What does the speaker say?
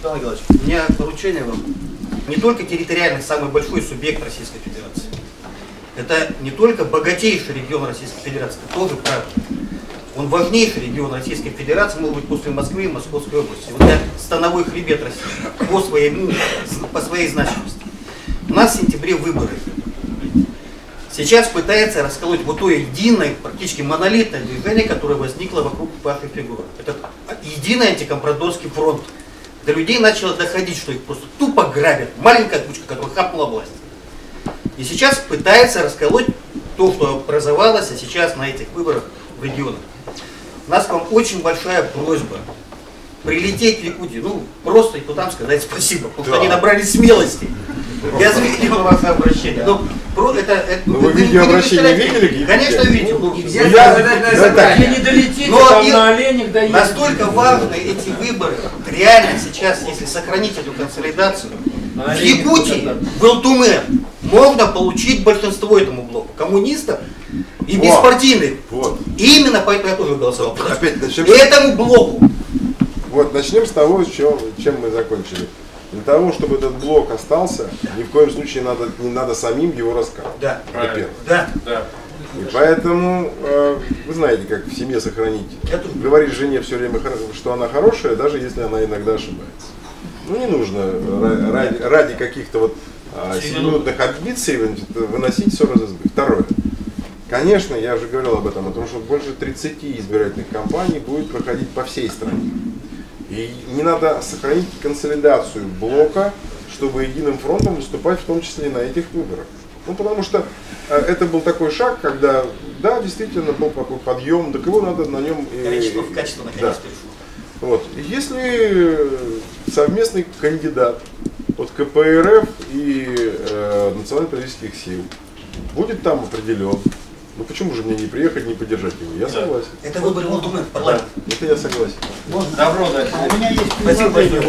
Николай Николаевич, у меня поручение вам. Не только территориальный самый большой субъект Российской Федерации. Это не только богатейший регион Российской Федерации, это тоже правда. Он важнейший регион Российской Федерации, может быть, после Москвы и Московской области. Вот это становой хребет России по своей значимости. У нас в сентябре выборы. Сейчас пытается расколоть вот то единое, практически монолитное движение, которое возникло вокруг вашей фигуры. Это единый антикомпрадорский фронт. До людей начало доходить, что их просто тупо грабят. Маленькая кучка, которая хапнула власть. И сейчас пытается расколоть то, что образовалось сейчас на этих выборах в регионах. У нас к вам очень большая просьба прилететь в Якутию, ну просто и там сказать спасибо, потому что они набрали смелости. Я видел ваше обращение. Вы видеообращение видели? Конечно, видел. Не долетите, там на оленях доедете. Настолько важны эти выборы. Реально сейчас, если сохранить эту консолидацию, в Якутии, в ЛТУМ можно получить большинство этому блоку. Коммунистов и беспартийных. Вот. Именно поэтому я тоже голосовал. Опять начнем Этому блоку. Вот, начнем с того, чем мы закончили. Для того, чтобы этот блок остался, ни в коем случае не надо самим его раскалывать. Да. Да. И поэтому, вы знаете, как в семье сохранить. Говорить жене все время, что она хорошая, даже если она иногда ошибается. Ну не нужно ради каких-то вот сиюминутных амбиций выносить ссоры из избы. Второе. Конечно, я уже говорил об этом, потому что больше 30 избирательных кампаний будет проходить по всей стране. И не надо сохранить консолидацию блока, чтобы единым фронтом выступать, в том числе и на этих выборах. Ну, потому что это был такой шаг, когда, да, действительно был такой подъем, так его надо на нем... В качество наконец пришло. Вот. Если совместный кандидат от КПРФ и национально-политических сил будет там определен, ну почему же мне не приехать, не поддержать его? Я согласен. Это выборы в парламент. Это я согласен. Добро, да. У меня есть предложение.